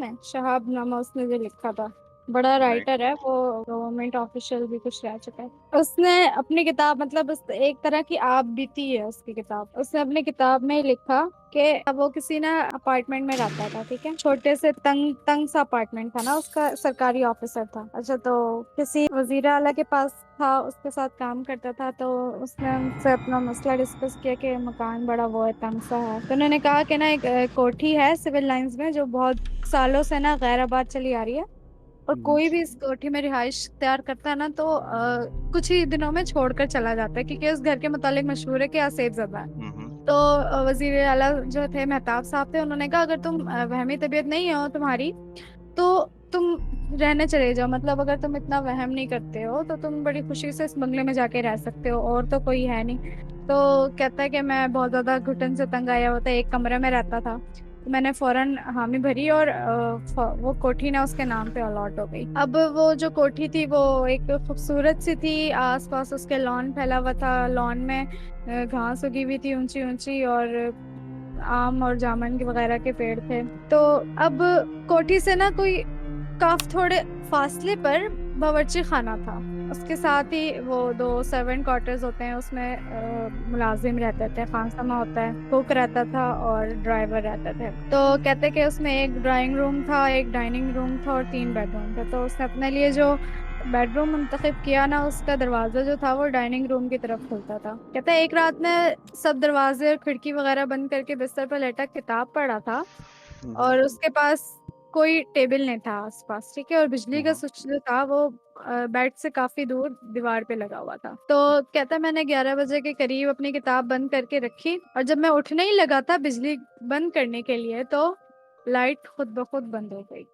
है, शहाब नामा उसने जो लिखा था। बड़ा नहीं। राइटर है वो, गवर्नमेंट ऑफिशियल भी कुछ रह चुका है। उसने अपनी किताब, मतलब एक तरह की आप बीती है उसकी किताब। उसने अपनी किताब में ही लिखा कि वो किसी ना अपार्टमेंट में रहता था, ठीक है, छोटे से तंग तंग सा अपार्टमेंट था ना उसका, सरकारी ऑफिसर था। अच्छा, तो किसी वजीर आला के पास था, उसके साथ काम करता था, तो उसने उनसे अपना मसला डिस्कस किया कि मकान बड़ा वो है, तंग सा है। तो उन्होंने कहा कि ना एक कोठी है सिविल लाइंस में जो बहुत सालों से ना गैर आबाद चली आ रही है, और हम्म। कोई भी इस कोठी में रिहाइश तैयार करता है ना तो कुछ ही दिनों में छोड़कर चला जाता है, क्योंकि उस घर के मुतालिक मशहूर है कि आसेफ ज़दा है। हम्म। तो वजीर आला जो थे, मेहताब साहब थे, उन्होंने कहा अगर तुम वहमी तबीयत नहीं हो तुम्हारी, तो तुम रहने चले जाओ। मतलब अगर तुम इतना वहम नहीं करते हो तो तुम बड़ी खुशी से इस बंगले में जाके रह सकते हो, और तो कोई है नहीं। तो कहता है कि मैं बहुत ज्यादा घुटन से तंग आया होता, एक कमरे में रहता था। तो मैंने फौरन हामी भरी, और वो कोठी ना उसके नाम पे अलॉट हो गई। अब वो जो कोठी थी वो एक खूबसूरत सी थी, आसपास उसके लॉन फैला हुआ था। लॉन में घास उगी हुई थी ऊंची ऊंची, और आम और जामुन के वगैरह के पेड़ थे। तो अब कोठी से ना कोई काफी थोड़े फासले पर बावर्ची खाना था। उसके साथ ही वो दो सर्वेंट क्वार्टर्स होते हैं, उसमें मुलाजिम रहते थे, खानसमा होता है, कुक रहता था और ड्राइवर रहते थे। तो कहते कि उसमें एक ड्राइंग रूम था, एक डाइनिंग रूम था और 3 बेडरूम थे। तो उसने अपने लिए जो बेडरूम मुंतखब किया ना, उसका दरवाजा जो था वो डाइनिंग रूम की तरफ खुलता था। कहता है एक रात में सब दरवाजे और खिड़की वगैरह बंद करके बिस्तर पर लेटा किताब पढ़ा था, हम्म। और उसके पास कोई टेबल नहीं था आसपास, ठीक है, और बिजली का हम्म। स्विच जो था वो बेड से काफी दूर दीवार पे लगा हुआ था। तो कहता है मैंने 11 बजे के करीब अपनी किताब बंद करके रखी, और जब मैं उठने ही लगा था बिजली बंद करने के लिए, तो लाइट खुद ब खुद बंद हो गई।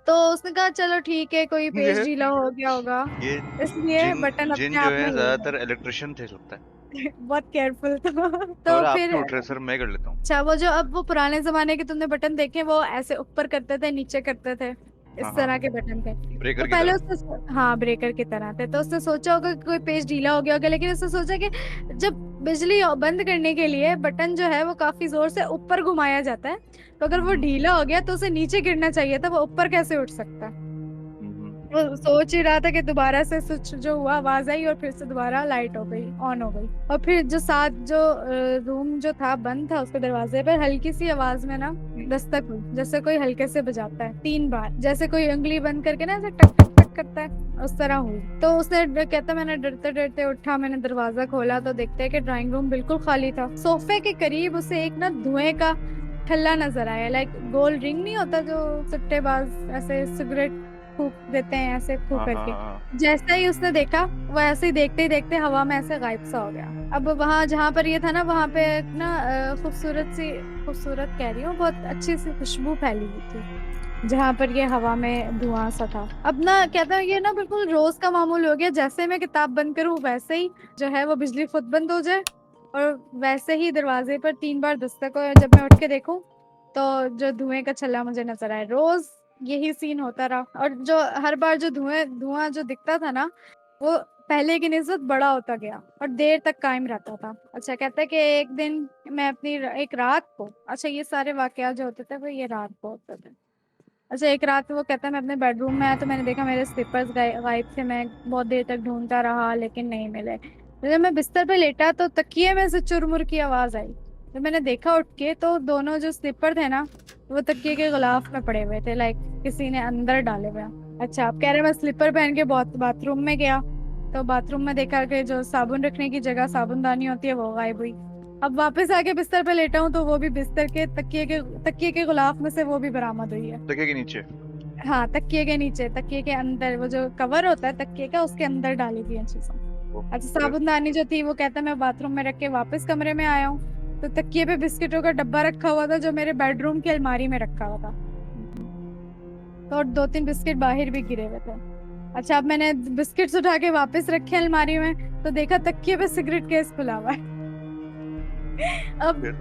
तो उसने कहा चलो ठीक है, कोई पेज ये ढीला हो गया होगा, ये इसलिए जिन बटन जिन अपने जो आप में है हिल गया। ज्यादातर इलेक्ट्रिशियन थे लगता है। बहुत केयरफुल था। और तो आप फिर क्यों उठ रहे सर, मैं कर लेता हूँ। अच्छा, वो जो अब वो पुराने जमाने के तुमने बटन देखे, वो ऐसे ऊपर करते थे नीचे करते थे, हाँ इस हाँ। तरह के बटन थे। तो ब्रेकर की पहले तरह। उसने, हाँ, ब्रेकर की तरह थे। तो उसने सोचा होगा कि कोई पेज ढीला हो गया होगा, लेकिन उसने सोचा कि जब बिजली बंद करने के लिए बटन जो है वो काफी जोर से ऊपर घुमाया जाता है, तो अगर वो हम्म। ढीला हो गया तो उसे नीचे गिरना चाहिए था, वो ऊपर कैसे उठ सकता है। वो हम्म। सोच ही रहा था कि दोबारा से स्विच जो हुआ, आवाज आई और फिर से दोबारा लाइट हो गई, ऑन हो गई। और फिर जो साथ जो रूम जो था बंद था, उसके दरवाजे पर हल्की सी आवाज में ना दस्तक हुई, जैसे कोई हल्के से बजाता है 3 बार, जैसे कोई उंगली बंद करके ना ऐसे टक टक टक करता है, उस तरह हुई। तो उसने कहता मैंने डरते डरते उठा, मैंने दरवाजा खोला तो देखते हैं कि ड्राइंग रूम बिल्कुल खाली था। सोफे के करीब उसे एक ना धुएं का ठल्ला नजर आया, लाइक गोल रिंग नहीं होता जो सट्टेबाज ऐसे सिगरेट फूक देते हैं ऐसे फूक हाँ हाँ करके। हाँ हाँ। जैसा ही उसने देखा, वो ऐसे ही देखते ही देखते हवा में ऐसे गायब सा हो गया। अब वहां जहां पर ये था ना, वहां पे एक ना खूबसूरत सी, खूबसूरत कह रही हूँ, बहुत अच्छी सी खुशबू फैली हुई थी जहां पर ये हवा में धुआं सा था। अब ना कहता है ये ना बिल्कुल रोज का मामूल हो गया, जैसे मैं किताब बंद करूं वैसे ही जो है वो बिजली खुद बंद हो जाए, और वैसे ही दरवाजे पर 3 बार दस्तक हो। जब मैं उठ के देखूं तो जो धुएं का छल्ला मुझे नजर आए। रोज यही सीन होता रहा, और जो हर बार जो धुएं धुआं जो दिखता था ना, वो पहले की निस्बत बड़ा होता गया और देर तक कायम रहता था। अच्छा, कहता है कि एक दिन मैं अपनी एक रात को, अच्छा ये सारे वाकयात जो होते थे वो ये रात को होते थे। अच्छा, एक रात वो कहता है मैं अपने बेडरूम में आया तो मैंने देखा मेरे स्लीपर्स गायब थे। मैं बहुत देर तक ढूंढता रहा लेकिन नहीं मिले। तो जब मैं बिस्तर पे लेटा तो तकिए में से चुरमुर की आवाज आई। जब मैंने देखा उठ के तो दोनों जो स्लीपर थे ना, वो तकिए के गुलाफ में पड़े हुए थे, लाइक किसी ने अंदर डाले हुए हैं। अच्छा, आप कह रहे हैं मैं स्लीपर पहन के बहुत बाथरूम में गया, तो बाथरूम में देखा कि जो साबुन रखने की जगह साबुनदानी होती है वो गायब हुई। अब वापस आके बिस्तर पे लेटा हूँ तो वो भी बिस्तर के तकिए के गुलाफ में से वो भी बरामद हुई है। तकिए के नीचे। हाँ, तकिए के नीचे, तकिए के अंदर, वो जो कवर होता है तकिए का उसके अंदर डाली थी चीजें। ओ, अच्छा, फिर। साबुनदानी जो थी वो कहता मैं बाथरूम में रख के वापस कमरे में आया हूँ, तो तकिए पे बिस्किटों का डब्बा रखा हुआ था जो मेरे बेडरूम की अलमारी में रखा हुआ था। हम्म। तो और 2-3 बिस्किट बाहर भी गिरे हुए थे। अच्छा, अब मैंने बिस्किट्स उठा के वापस रखे अलमारी में तो देखा तकिए पे सिगरेट केस खुला हुआ है। अब फिर।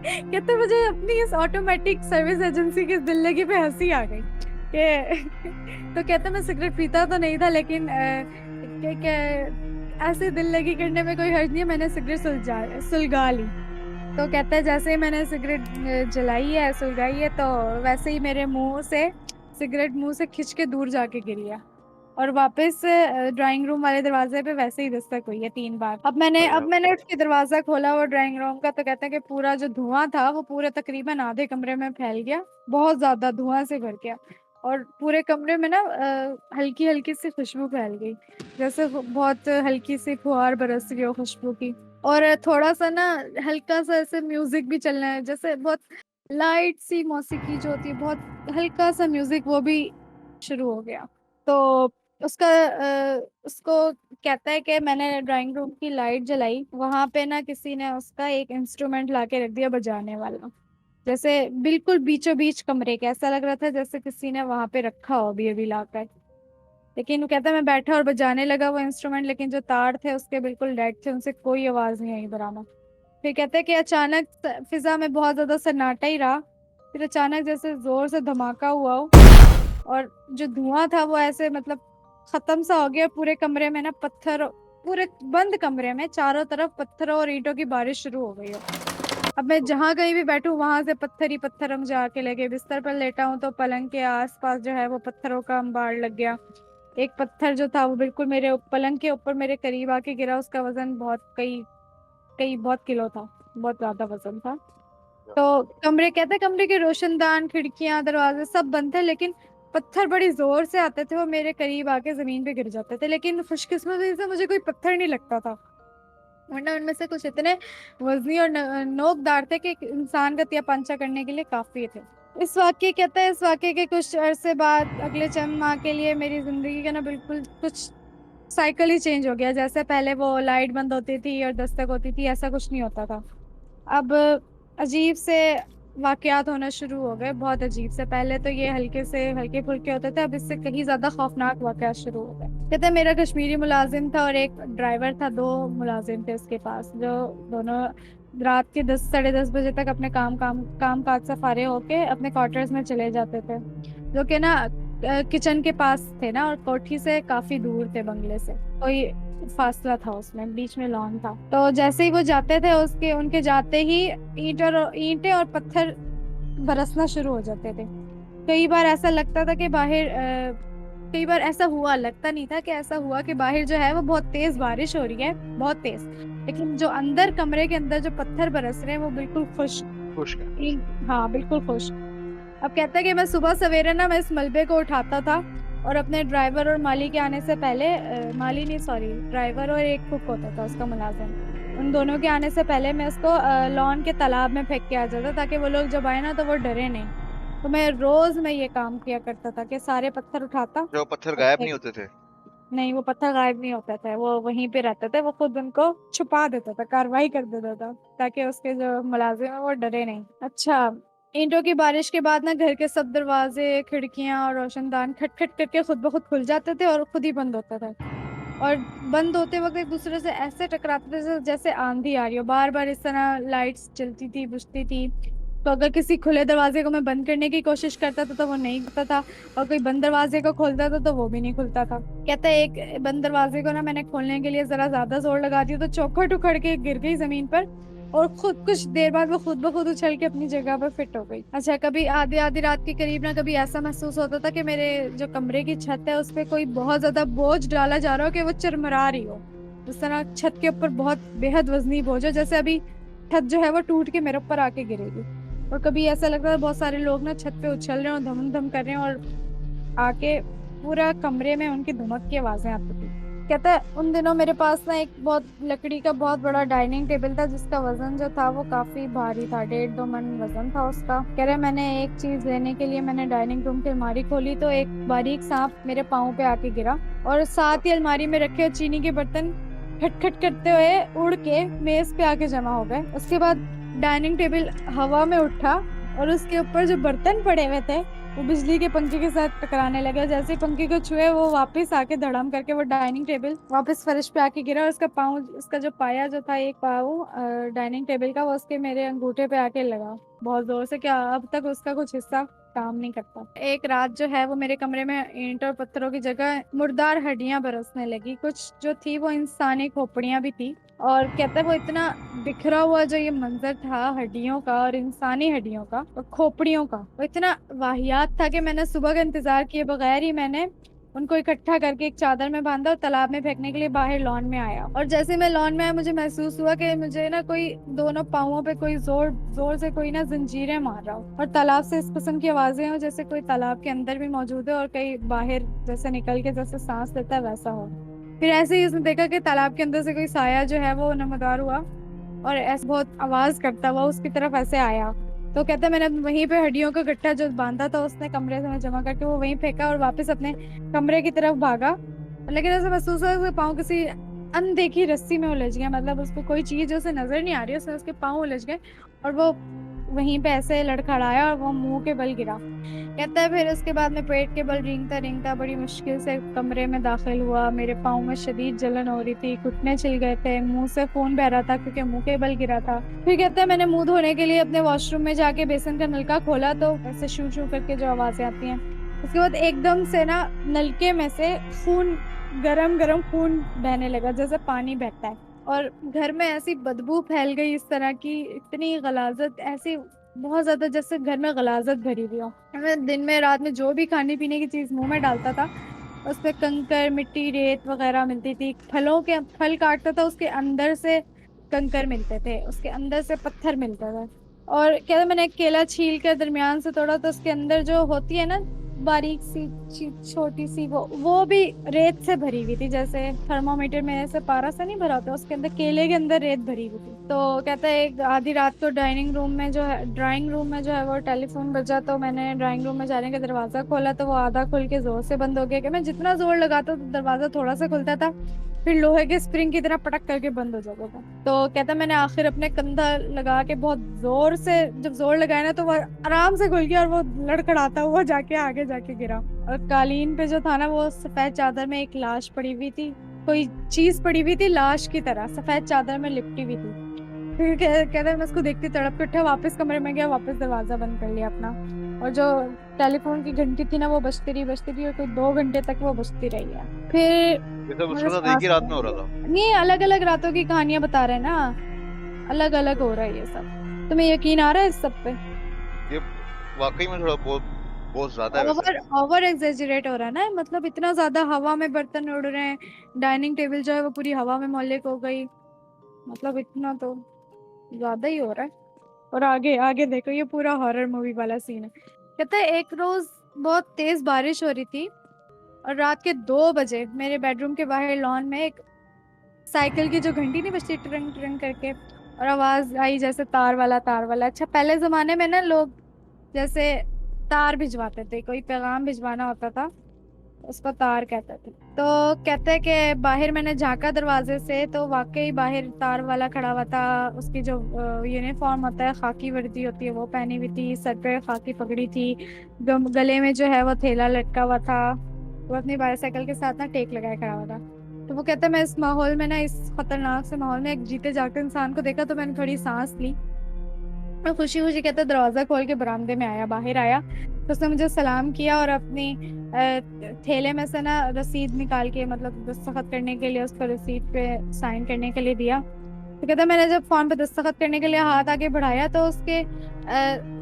कहते मुझे अपनी इस ऑटोमेटिक सर्विस एजेंसी की जिंदगी पे हंसी आ गई कि तो कहते मैं सिगरेट पीता तो नहीं था, लेकिन क्या ऐसे दिल लगी करने में कोई हर्ज नहीं है, मैंने सिगरेट सुलगा ली। तो कहता है जैसे ही मैंने सिगरेट जलाई है, सुलगाई है, तो वैसे ही मेरे मुंह से सिगरेट मुंह से खिंच के दूर जाके गिरी है। और वापस ड्राइंग रूम वाले दरवाजे पे वैसे ही दस्तक हुई है 3 बार। अब गजब। मैंने उठ के दरवाजा खोला वो ड्राइंग रूम का, तो कहता है कि पूरा जो धुआं था वो पूरे तकरीबन आधे कमरे में फैल गया, बहुत ज्यादा धुआं से भर गया। और पूरे कमरे में ना हल्की हल्की सी खुशबू फैल गई, जैसे बहुत हल्की सी फुहार बरस रही हो खुशबू की। और थोड़ा सा ना हल्का सा ऐसे म्यूजिक भी चलना है, जैसे बहुत लाइट सी मौसीकी जो होती है, बहुत हल्का सा म्यूजिक, वो भी शुरू हो गया। तो उसको कहता है कि मैंने ड्राइंग रूम की लाइट जलाई, वहां पे ना किसी ने उसका एक इंस्ट्रूमेंट लाके रख दिया बजाने वाला, जैसे बिल्कुल बीचों बीच कमरे के, ऐसा लग रहा था जैसे किसी ने वहां पे रखा हो अभी अभी लाकर। लेकिन वो कहता है मैं बैठा और बजाने लगा वो इंस्ट्रूमेंट, लेकिन जो तार थे उसके बिल्कुल डेड थे, उनसे कोई आवाज नहीं आई बराबर। फिर कहते हैं कि अचानक फिजा में बहुत ज्यादा सन्नाटा ही रहा, फिर अचानक जैसे जोर से धमाका हुआ हो, और जो धुआं था वो ऐसे मतलब खत्म सा हो गया पूरे कमरे में ना, पत्थर, पूरे बंद कमरे में चारों तरफ पत्थरों और ईंटों की बारिश शुरू हो गई है। अब मैं जहां कहीं भी बैठूं वहां से पत्थर ही पत्थर मुझे आके लगे, बिस्तर पर लेटा हूं तो पलंग के आसपास जो है वो पत्थरों का अंबार लग गया। एक पत्थर जो था वो बिल्कुल मेरे पलंग के ऊपर मेरे करीब आके गिरा, उसका वजन बहुत कई कई बहुत किलो था, बहुत ज्यादा वजन था। तो कमरे, कहते कमरे के रोशनदान, खिड़कियां, दरवाजे सब बंद थे, लेकिन पत्थर बड़ी जोर से आते थे, वो मेरे करीब आके जमीन पे गिर जाते थे, लेकिन खुशकिस्मती से मुझे कोई पत्थर नहीं लगता था, वरना उनमें से कुछ इतने वजनी और नोकदार थे कि एक इंसान का तिया पंचा करने के लिए काफी थे। इस वाक्य के कुछ अरसे बाद अगले चंद माह के लिए मेरी जिंदगी का ना बिल्कुल कुछ साइकिल ही चेंज हो गया। जैसे पहले वो लाइट बंद होती थी और दस्तक होती थी, ऐसा कुछ नहीं होता था। अब अजीब से वाकयात होना शुरू हो गए, बहुत अजीब से। पहले तो ये हल्के से हल्के फुल्के होते थे, अब इससे कहीं ज्यादा खौफनाक वाकयात शुरू हो गए। कहते हैं मेरा कश्मीरी मुलाजिम था और एक ड्राइवर था, 2 मुलाजिम थे उसके पास, जो दोनों रात के 10 साढ़े 10 बजे तक अपने काम काज से फारे होके अपने क्वार्टर्स में चले जाते थे, जो कि ना किचन के पास थे ना, और कोठी से काफी दूर थे, बंगले से कोई फासला था, उसमें बीच में लॉन था। तो जैसे ही वो जाते थे, उसके उनके जाते ही ईंटें और पत्थर बरसना शुरू हो जाते थे। कई बार ऐसा लगता था कि कई बार ऐसा हुआ, लगता नहीं था कि ऐसा हुआ कि बाहर जो है वो बहुत तेज बारिश हो रही है, बहुत तेज, लेकिन जो अंदर कमरे के अंदर जो पत्थर बरस रहे हैं वो बिल्कुल खुश। खुश क्या? हाँ, बिल्कुल खुश। अब कहता है कि मैं सुबह सवेरे ना मैं इस मलबे को उठाता था, और अपने ड्राइवर और माली के आने से पहले, माली नहीं सॉरी, ड्राइवर और एक कुक होता था उसका मुलाजिम, उन दोनों के आने से पहले मैं उसको लॉन के तालाब में फेंक के आ जाता, ताकि वो लोग जब आए ना तो वो डरे नहीं। तो मैं ये काम किया करता था कि सारे पत्थर उठाता जो पत्थर और गायब नहीं फेंक। होते थे? नहीं, वो पत्थर गायब नहीं होता था, वो वहीं पे रहते थे, वो खुद उनको छुपा देता था, कार्रवाई कर देता था, ताकि उसके जो मुलाजिम है वो डरे नहीं। अच्छा, ईंटों की बारिश के बाद ना घर के सब दरवाजे, खिड़कियां और रोशनदान खट खट करके खुद ब खुद खुल जाते थे और खुद ही बंद होता था। और बंद होते वक्त एक दूसरे से ऐसे टकराते थे जैसे आंधी आ रही हो, बार बार इस तरह लाइट्स जलती थी, बुझती थी। तो अगर किसी खुले दरवाजे को मैं बंद करने की कोशिश करता था तो वो नहीं करता था, और कोई बंद दरवाजे को खोलता था तो वो भी नहीं खुलता था। कहता है एक बंद दरवाजे को ना मैंने खोलने के लिए जरा ज्यादा जोर लगा दिया, तो चौखट उखड़ के गिर गई जमीन पर, और खुद कुछ देर बाद वो खुद ब खुद उछल के अपनी जगह पर फिट हो गई। अच्छा, कभी आधी आधी रात के करीब ना कभी ऐसा महसूस होता था कि मेरे जो कमरे की छत है उस पे कोई बहुत ज्यादा बोझ डाला जा रहा हो, कि वो चरमरा रही हो, जिस तरह छत के ऊपर बहुत बेहद वजनी बोझ हो, जैसे अभी छत जो है वो टूट के मेरे ऊपर आके गिरेगी। और कभी ऐसा लगता था बहुत सारे लोग ना छत पे उछल रहे हैं और धम धम कर रहे हैं, और आके पूरा कमरे में उनकी धुमक की आवाजें आती थी। कहता है उन दिनों मेरे पास ना एक बहुत लकड़ी का बहुत बड़ा डाइनिंग टेबल था, जिसका वजन जो था वो काफी भारी था, 1.5-2 मन वजन था उसका। कह रहे मैंने एक चीज लेने के लिए मैंने डाइनिंग रूम की अलमारी खोली, तो एक बारीक सांप मेरे पाँव पे आके गिरा, और साथ ही अलमारी में रखे चीनी के बर्तन खटखट करते हुए उड़ के मेज पे आके जमा हो गए। उसके बाद डाइनिंग टेबल हवा में उठा, और उसके ऊपर जो बर्तन पड़े हुए थे वो बिजली के पंखे के साथ टकराने लगे। जैसे ही पंखे को छुए वो वापस आके धड़म करके वो डाइनिंग टेबल वापस फर्श पे आके गिरा, और उसका पाँव, उसका जो पाया जो था, एक पाँव डाइनिंग टेबल का, वो उसके मेरे अंगूठे पे आके लगा बहुत जोर से, क्या अब तक उसका कुछ हिस्सा काम नहीं करता। एक रात जो है वो मेरे कमरे में ईंट और पत्थरों की जगह मुर्दार हड्डियां बरसने लगी, कुछ जो थी वो इंसानी खोपड़ियां भी थी, और कहता है वो इतना बिखरा हुआ जो ये मंजर था हड्डियों का और इंसानी हड्डियों का और खोपड़ियों का, वो इतना वाहियात था कि मैंने सुबह का इंतजार किए बगैर ही मैंने उनको इकट्ठा करके एक चादर में बांधा और तालाब में फेंकने के लिए बाहर लॉन में आया। और जैसे मैं लॉन में आया मुझे महसूस हुआ कि मुझे ना कोई दोनों पाँवों पे कोई जोर जोर से कोई ना जंजीरें मार रहा हो, और तालाब से इस किस्म की आवाजें हो जैसे कोई तालाब के अंदर भी मौजूद है और कहीं बाहर जैसे निकल के जैसे सांस लेता है वैसा हो। फिर ऐसे ही उसने देखा कि तालाब के अंदर से कोई साया जो है वो नमदार हुआ और ऐसे बहुत आवाज करता हुआ उसकी तरफ ऐसे आया। तो कहता है मैंने वहीं पे हड्डियों का गट्ठा जो बांधा था उसने कमरे से मैं जमा करके वो वहीं फेंका और वापस अपने कमरे की तरफ भागा। लेकिन ऐसा महसूस हुआ उसके पाँव किसी अनदेखी रस्सी में उलझ गया, मतलब उसको कोई चीज उसे नजर नहीं आ रही, उससे उसके पाँव उलझ गए और वो वहीं पे ऐसे लड़खड़ाया और वो मुंह के बल गिरा। कहता है फिर उसके बाद में पेट के बल रेंगता रेंगता बड़ी मुश्किल से कमरे में दाखिल हुआ। मेरे पाँव में शदीद जलन हो रही थी, घुटने छिल गए थे, मुंह से खून बह रहा था क्योंकि मुंह के बल गिरा था। फिर कहता है मैंने मुंह धोने के लिए अपने वॉशरूम में जाके बेसन का नलका खोला तो ऐसे शू शू करके जो आवाजें आती हैं, उसके बाद एकदम से ना नलके में से खून, गरम गरम खून बहने लगा जैसे पानी बहता है। और घर में ऐसी बदबू फैल गई इस तरह की, इतनी गलाजत, ऐसी बहुत ज्यादा जैसे घर में गलाजत भरी हुई हो। मैं दिन में रात में जो भी खाने पीने की चीज मुंह में डालता था उस पे कंकर मिट्टी रेत वगैरह मिलती थी। फल काटता था उसके अंदर से कंकर मिलते थे, उसके अंदर से पत्थर मिलता था। और क्या था, मैंने एक केला छील के दरमियान से तोड़ा तो उसके अंदर जो होती है ना बारीक सी छोटी सी वो भी रेत से भरी हुई थी, जैसे थर्मोमीटर में ऐसे पारा सा नहीं भरा होता उसके अंदर केले के अंदर रेत भरी हुई थी। तो कहता है एक आधी रात को ड्राइंग रूम में जो है वो टेलीफोन बजा, तो मैंने ड्राइंग रूम में जाने का दरवाजा खोला तो वो आधा खुल के जोर से बंद हो गया कि मैं जितना जोर लगाता तो दरवाजा थोड़ा सा खुलता था फिर लोहे के स्प्रिंग की तरह पटक करके बंद हो जाता था। तो कहता मैंने आखिर अपने कंधा लगा के बहुत जोर से जब जोर लगाया ना तो वो आराम से खुल गया और वो लड़खड़ाता हुआ जाके आगे जाके गिरा। और कालीन पे जो था ना वो सफेद चादर में एक लाश पड़ी हुई थी, कोई चीज पड़ी हुई थी लाश की तरह सफेद चादर में लिपटी हुई थी। फिर कहता मैं उसको देखती तड़प के उठा, वापस कमरे में गया, वापस दरवाजा बंद कर लिया अपना। और जो टेलीफोन की घंटी थी ना वो बजती रही और कोई 2 घंटे तक वो बजती रही है। फिर ये सब मुझे उसके साथ एक सांस ही रात में हो रहा था? नहीं, अलग अलग रातों की कहानियां बता रहे हैं ना, अलग अलग हो रहा है ये सब। तुम्हें यकीन आ रहा है इस सब पे? ये वाकई में थोड़ा बहुत बहुत ज्यादा है वैसे। ओवर ओवर एग्जेजरेट हो रहा है ना, मतलब इतना ज्यादा हवा में बर्तन उड़ रहे हैं, डाइनिंग टेबल जो है वो पूरी हवा में मोलिक हो गई, मतलब इतना तो ज्यादा ही हो रहा है। और आगे आगे देखो ये पूरा हॉरर मूवी वाला सीन है। कहता है एक रोज बहुत तेज बारिश हो रही थी और रात के 2 बजे मेरे बेडरूम के बाहर लॉन में एक साइकिल की जो घंटी नहीं बजती ट्रंग ट्रंग करके, और आवाज आई जैसे तार वाला तार वाला। अच्छा पहले जमाने में ना लोग जैसे तार भिजवाते थे, कोई पैगाम भिजवाना होता था उसको तार कहते थे। तो कहते हैं कि बाहर मैंने झांका दरवाजे से तो वाकई बाहर तार वाला खड़ा हुआ था। उसकी जो यूनिफॉर्म होता है खाकी वर्दी होती है वो पहनी हुई थी, सर पे खाकी पगड़ी थी, गले में जो है वो थैला लटका हुआ था, वो अपनी बाईसाइकिल के साथ ना टेक लगाए खड़ा हुआ था। तो वो कहता है मैं इस माहौल में ना, इस खतरनाक से माहौल में एक जीते जागते इंसान को देखा तो मैंने थोड़ी सांस ली। मैं खुशी खुशी कहता दरवाजा खोल के बरामदे में आया, बाहर आया तो उसने मुझे सलाम किया और अपनी थैले में से ना रसीद निकाल के, मतलब दस्तखत करने के लिए उसको रसीद पे साइन करने के लिए दिया। तो कहता मैंने जब फॉर्म पे दस्तखत करने के लिए हाथ आगे बढ़ाया तो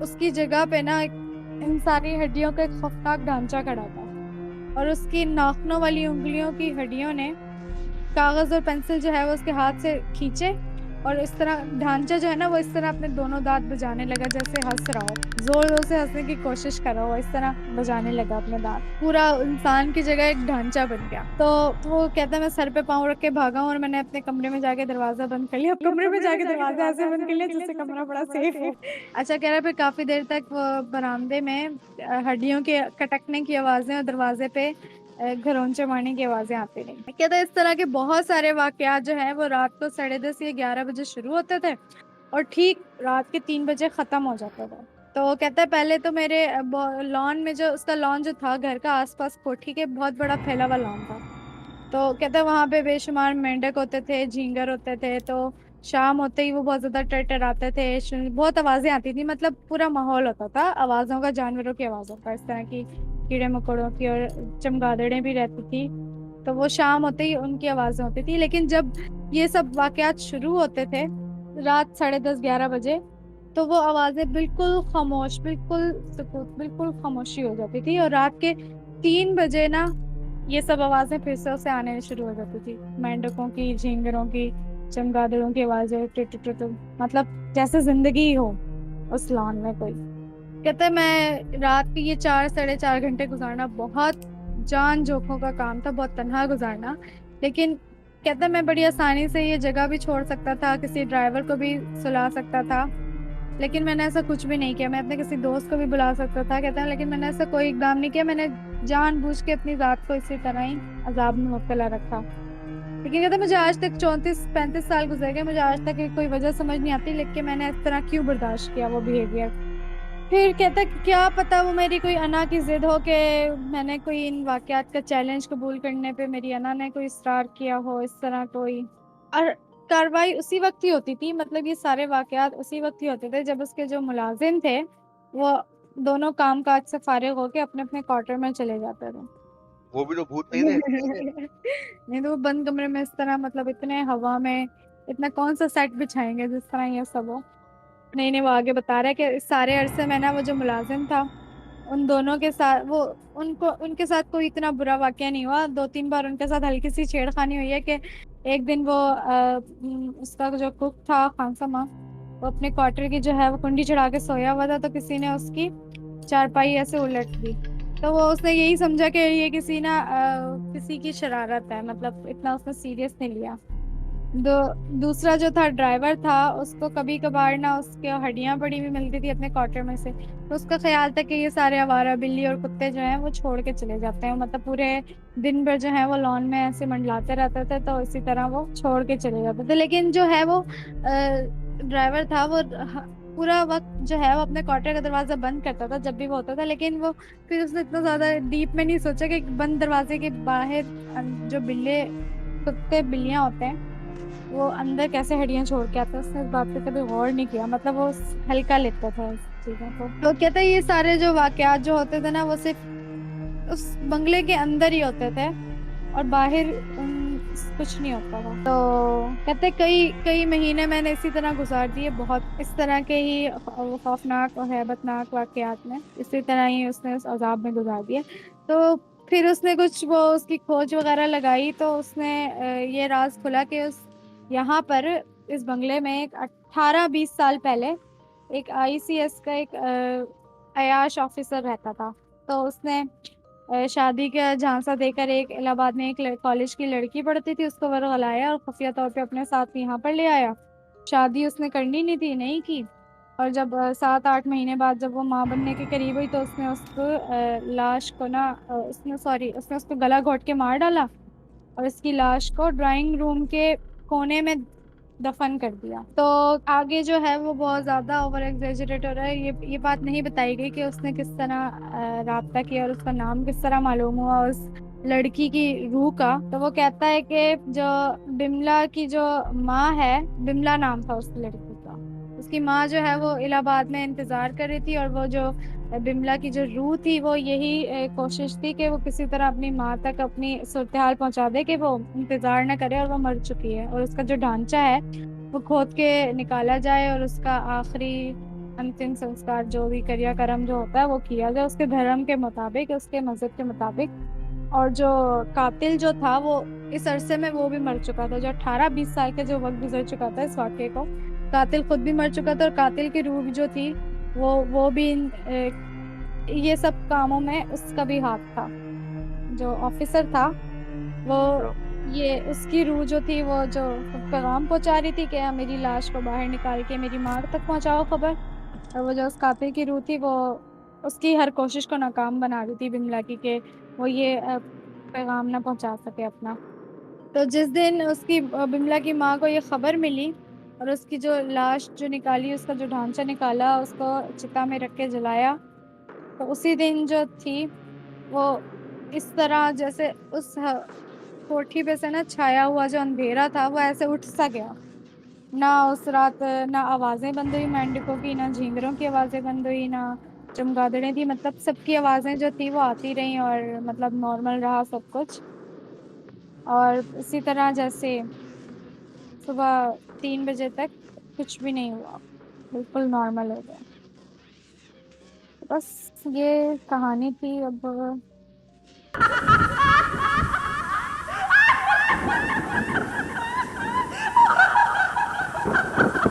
उसकी जगह पे ना एक इंसानी हड्डियों का एक खौफनाक ढांचा खड़ा था, और उसकी नाखूनों वाली उंगलियों की हड्डियों ने कागज और पेंसिल जो है वो उसके हाथ से खींचे, और इस तरह ढांचा जो है ना वो इस तरह अपने दोनों दांत बजाने लगा जैसे हंस रहा हो, जोर जोर से हंसने की कोशिश कर रहा हो, इस तरह बजाने लगा अपने दांत। पूरा इंसान की जगह एक ढांचा बन गया। तो वो कहता है मैं सर पे पाँव रख के भागा हूँ और मैंने अपने कमरे में जाके दरवाजा बंद कर लिया। अब कमरे में जाके दरवाजा ऐसे बंद कर लिया जिससे कमरा बड़ा सेफ हो। अच्छा कह रहा है फिर काफी देर तक वो बरामदे में हड्डियों के खटकने की आवाजें और दरवाजे पे घरौंचे मारने की आवाजें आती रही। कहता है इस तरह के बहुत सारे वाकयात जो है वो रात को 10:30 या 11 बजे शुरू होते थे और ठीक रात के 3 बजे खत्म हो जाता था। तो कहता है पहले तो मेरे लॉन में जो उसका लॉन जो था घर का आसपास कोठी के बहुत बड़ा फैला हुआ लॉन था। तो कहता है वहां पे बेशुमार मेंढक होते थे, झींगर होते थे। तो शाम होते ही वो बहुत ज्यादा टरटराते थे, बहुत आवाजें आती थी, मतलब पूरा माहौल होता था आवाजों का, जानवरों की आवाजों का, इस तरह की कीड़े मकोड़ों की, और चमगादड़ें भी रहती थी। तो वो शाम होते ही उनकी आवाजें होती थी। लेकिन जब ये सब वाकयात शुरू होते थे रात 10:30 11 बजे, तो वो आवाजें बिल्कुल खामोश, बिल्कुल सुकूत, बिल्कुल खामोशी हो जाती थी। और रात के 3 बजे ना ये सब आवाजें फिर से उसे आने शुरू हो जाती थी, मेंढकों की, झींगरों की, चमगादड़ों की आवाजें, टिट टिट टिट, मतलब जैसे जिंदगी ही हो उस लॉन में कोई। कहते हैं मैं रात के ये 4 साढ़े 4 घंटे गुजारना बहुत जान जोखों का काम था, बहुत तन्हा गुजारना। लेकिन कहते हैं मैं बड़ी आसानी से ये जगह भी छोड़ सकता था, किसी ड्राइवर को भी सुला सकता था, लेकिन मैंने ऐसा कुछ भी नहीं किया। मैं अपने किसी दोस्त को भी बुला सकता था, कहते हैं, लेकिन मैंने ऐसा कोई इकदाम नहीं किया। मैंने जानबूझ के अपनी जात को इसी तरह ही अजाब में मुब्तला रखा। लेकिन कहते हैं मुझे आज तक 34 35 साल गुजर गए, मुझे आज तक कोई वजह समझ नहीं आती, लेकिन मैंने इस तरह क्यों बर्दाश्त किया वो बिहेवियर। फिर कहता कि क्या पता वो मेरी कोई अना की जिद हो, कि मैंने कोई इन वाकयात का चैलेंज कबूल करने पे मेरी अना ने कोई इसरार किया हो इस तरह कोई। और कार्रवाई उसी वक्त ही होती थी, मतलब ये सारे वाकयात उसी वक्त ही होते थे जब उसके जो मुलाजिम थे वो दोनों काम काज से फारिग होके अपने अपने क्वार्टर में चले जाते थे। वो भी तो भूत नहीं थे? नहीं तो वो बंद कमरे में इस तरह, मतलब इतने हवा में इतना कौन सा सेट बिछाएंगे जिस तरह ये सब हो। नहीं नहीं, वो आगे बता रहा है कि इस सारे अरसे में ना वो जो मुलाजिम था उन दोनों के साथ वो उनको उनके साथ कोई इतना बुरा वाकया नहीं हुआ। 2 3 बार उनके साथ हल्की सी छेड़खानी हुई है कि एक दिन वो उसका जो कुक था खानसमा, वो अपने क्वार्टर की जो है वो कुंडी चढ़ा के सोया हुआ था, तो किसी ने उसकी चारपाई ऐसे उलट दी। तो वो उसने यही समझा कि ये किसी ना किसी की शरारत है, मतलब इतना उसने सीरियस नहीं लिया। दो दूसरा जो था ड्राइवर था, उसको कभी कभार ना उसके हड्डियां पड़ी हुई मिलती थी अपने क्वार्टर में से, तो उसका ख्याल था कि ये सारे आवारा बिल्ली और कुत्ते जो हैं वो छोड़ के चले जाते हैं, मतलब पूरे दिन भर जो है वो लॉन में ऐसे मंडलाते रहते थे, तो इसी तरह वो छोड़ के चले जाते थे। लेकिन जो है वो ड्राइवर था वो पूरा वक्त जो है वो अपने क्वार्टर का दरवाजा बंद करता था जब भी वो होता था। लेकिन वो फिर उसने इतना ज्यादा डीप में नहीं सोचा कि बंद दरवाजे के बाहर जो बिल्ले कुत्ते बिल्लियां होते हैं वो अंदर कैसे हड्डियां छोड़ के आते हैं, उसने इस बात पे कभी गौर नहीं किया, मतलब वो हल्का लेता था इस चीजों को। तो कहते हैं ये सारे जो वाकयात जो होते थे ना वो सिर्फ उस बंगले के अंदर ही होते थे, और बाहर कुछ नहीं होता था। तो कहते हैं कई कई महीने मैंने इसी तरह गुजार दिए, बहुत इस तरह के ही खौफनाक और हैबतनाक वाकयात में इसी तरह ही उसने उस अजाब में गुजार दिया। तो फिर उसने कुछ वो उसकी खोज वगैरह लगाई, तो उसने ये राज खुला कि उस यहाँ पर इस बंगले में एक 18 20 साल पहले एक आईसीएस का एक अयाश ऑफिसर रहता था। तो उसने शादी का झांसा देकर एक इलाहाबाद में एक कॉलेज की लड़की पढ़ती थी उसको वरगलाया और खुफिया तौर पे अपने साथ यहाँ पर ले आया। शादी उसने करनी नहीं थी, नहीं की। और जब 7 8 महीने बाद जब वो माँ बनने के करीब हुई, तो उसने उसको लाश को ना उसने उसको गला घोट के मार डाला और उसकी लाश को ड्राइंग रूम के कोने में दफन कर दिया। तो आगे जो है वो बहुत ज्यादा ओवर एग्जेजरेट हो रहा है। ये बात नहीं बताई गई कि उसने किस तरह राब्ता किया और उसका नाम किस तरह मालूम हुआ उस लड़की की रूह का। तो वो कहता है कि जो बिमला की जो माँ है, बिमला नाम था उस लड़की का, उसकी माँ जो है वो इलाहाबाद में इंतजार कर रही थी, और वो जो बिमला की जो रूह थी वो यही कोशिश थी कि वो किसी तरह अपनी माँ तक अपनी सूरत हाल पहुंचा दे कि वो इंतजार न करे और वो मर चुकी है, और उसका जो ढांचा है वो खोद के निकाला जाए और उसका आखिरी अंतिम संस्कार जो भी क्रियाक्रम जो होता है वो किया जाए उसके धर्म के मुताबिक, उसके मजहब के मुताबिक। और जो कातिल जो था वो इस अरसे में वो भी मर चुका था, जो 18 20 साल के जो वक्त गुजर चुका था इस वाक्य को, कातिल खुद भी मर चुका था, और कातिल की रूह जो थी वो भी ये सब कामों में उसका भी हाथ था। जो ऑफिसर था वो अच्छा। ये उसकी रूह जो थी वो जो पैगाम पहुंचा रही थी कि मेरी लाश को बाहर निकाल के मेरी माँ तक पहुंचाओ खबर। और वो जो उस कातिल की रूह थी वो उसकी हर कोशिश को नाकाम बना रही थी बिमला की, कि वो ये पैगाम ना पहुंचा सके अपना। तो जिस दिन उसकी बिमला की माँ को ये खबर मिली और उसकी जो लाश जो निकाली, उसका जो ढांचा निकाला, उसको चिता में रख के जलाया, तो उसी दिन जो थी वो इस तरह जैसे उस कोठी पे से ना छाया हुआ जो अंधेरा था वो ऐसे उठ सा गया। ना उस रात ना आवाजें बंद हुई मेंढकों की, ना झींगरों की आवाजें बंद हुई, ना चमगादड़ें थी, मतलब सबकी आवाजें जो थी वो आती रही और मतलब नॉर्मल रहा सब कुछ। और इसी तरह जैसे सुबह 3 बजे तक कुछ भी नहीं हुआ, बिल्कुल नॉर्मल हो गया। बस ये कहानी थी। अब